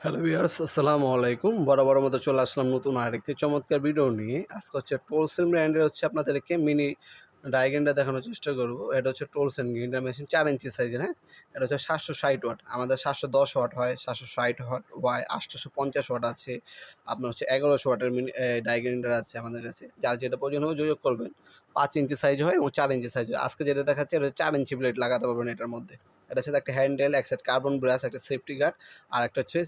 Hello viewers, আসসালামু আলাইকুম। বরাবরের মতো চলে আসলাম নতুন আরেকটি চমৎকার ভিডিও নিয়ে। আজকে হচ্ছে টোলসেন ব্র্যান্ডের আপনাদেরকে মিনি ডাই গ্রাইন্ডার দেখানোর চেষ্টা করব। এটা হচ্ছে টোলসেন গ্রাইন্ডার মেশিন ৪ ইঞ্চি সাইজের, হ্যাঁ? এটা হচ্ছে ৭৬০ ওয়াট। আমাদের ৭১০ ওয়াট হয়, ৭৬০ ওয়াট হয়, ৮৫০ ওয়াট আছে। আপনার হচ্ছে ১১০০ ওয়াটের ডাই গ্রাইন্ডার আছে আমাদের কাছে। যার যেটা প্রয়োজন হবে যোগাযোগ করবেন। ৫ ইঞ্চি সাইজ হয় এবং ৪ ইঞ্চি সাইজ হয়। আজকে যেটা দেখাচ্ছি এটা হচ্ছে ৪ ইঞ্চি ব্লেড লাগাতে পারবেন এটার মধ্যে। এটার সাথে একটা হ্যান্ডেল, এক সেট কার্বন ব্রাশ, একটা সেফটি গার্ড আর একটা হচ্ছে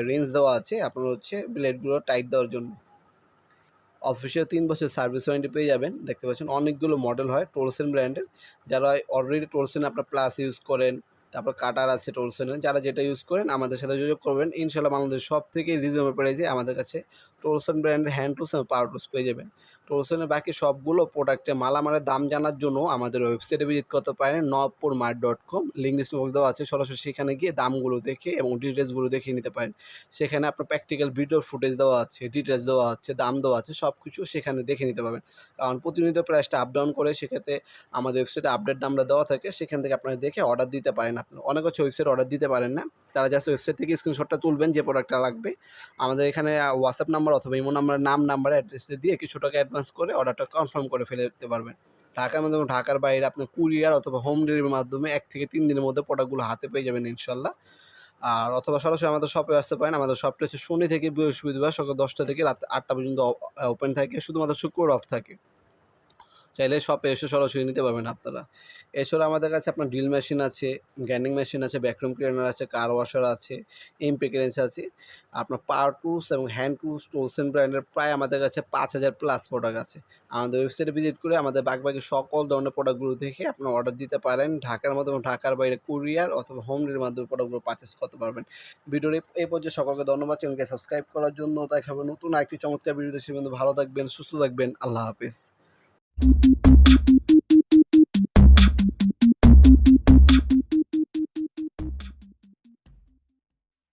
রেঞ্জ দেওয়া আছে আপনার হচ্ছে ব্লেডগুলো টাইট দেওয়ার জন্য। অফিসিয়াল ৩ বছর সার্ভিস ওয়ারেন্টি পেয়ে যাবেন। দেখতে পাচ্ছেন অনেকগুলো মডেল হয় টোলসেন ব্র্যান্ডের। যারা অলরেডি টোলসেন আপনার প্লাস ইউজ করেন, তারপর কাটার আছে টোলসেনের, যারা যেটা ইউজ করেন আমাদের সাথে যোগাযোগ করবেন। ইনশাআল্লাহ বাংলাদেশের সবথেকে রিজনেবল প্রাইসে আমাদের কাছে টোলসেন ব্র্যান্ডের হ্যান্ড টুলস এবং পাওয়ার টুলস পেয়ে যাবেন। টোলসেনের বাকি সবগুলো প্রোডাক্টের মালামালের দাম জানার জন্য আমাদের ওয়েবসাইটে ভিজিট করতে পারেন navpurmart.com। লিঙ্ক ডিসক্রিপশনে দেওয়া আছে, সরাসরি সেখানে গিয়ে দামগুলো দেখে এবং ডিটেইলসগুলো দেখে নিতে পারেন। সেখানে আপনার প্র্যাকটিক্যাল ভিডিও ফুটেজ দেওয়া আছে, ডিটেইলস দেওয়া আছে, দাম দেওয়া আছে, সব কিছু সেখানে দেখে নিতে পারবেন। কারণ প্রতিনিয়ত প্রাইসটা আপ ডাউন করে, সেক্ষেত্রে আমাদের ওয়েবসাইটে আপডেট নাম্বার দেওয়া থাকে, সেখান থেকে আপনারা দেখে অর্ডার দিতে পারেন। আপনি অনেক হচ্ছে ওয়েবসাইটে অর্ডার দিতে পারেন না, তারা জাস্ট ওয়েবসাইট থেকে স্ক্রিনশটটা তুলবেন যে প্রোডাক্টটা লাগবে, আমাদের এখানে হোয়াটসঅ্যাপ নাম্বার অথবা ইমো নাম্বার, নাম্বার অ্যাড্রেস দিয়ে কিছু টাকা অ্যাডভান্স করে অর্ডারটা কনফার্ম করে ফেলে দিতে পারবেন। ঢাকার মধ্যে এবং ঢাকার বাইরে আপনার কুরিয়ার অথবা হোম ডেলিভারির মাধ্যমে ১ থেকে ৩ দিনের মধ্যে প্রোডাক্টগুলো হাতে পেয়ে যাবেন ইনশাল্লাহ। আর অথবা সরাসরি আমাদের শপে আসতে পারেন। আমাদের শপটা হচ্ছে শনি থেকে বৃহস্পতিবার সকাল ১০টা থেকে রাত ৮টা পর্যন্ত ওপেন থাকে। শুধুমাত্র শুক্রবার অফ থাকে। চাইলে শপে এসে সরাসরি নিতে পারবেন আপনারা। এছাড়া আমাদের কাছে আপনার ড্রিল মেশিন আছে, গ্রাইন্ডিং মেশিন আছে, ভ্যাকুয়াম ক্লিনার আছে, কার ওয়াশার আছে, এমপিকেরেন্স আছে। আপনার পাওয়ার টুলস এবং হ্যান্ড টুলস টোলসেন ব্র্যান্ডের প্রায় আমাদের কাছে ৫,০০০ প্লাস প্রোডাক্ট আছে। আমাদের ওয়েবসাইটে ভিজিট করে আমাদের বাকি সকল ধরনের প্রোডাক্টগুলো দেখে আপনারা অর্ডার দিতে পারেন। ঢাকার মধ্যে এবং ঢাকার বাইরে কুরিয়ার অথবা হোম ডেলিভারির মাধ্যমে প্রোডাক্টগুলো পারচেজ করতে পারবেন। ভিডিওর এই পর্যায়ে সকলকে ধন্যবাদ। চ্যানেলকে সাবস্ক্রাইব করার জন্য। দেখা হবে নতুন আরেকটি চমৎকার ভিডিওতে। সে পর্যন্ত ভালো থাকবেন, সুস্থ থাকবেন। আল্লাহ হাফেজ।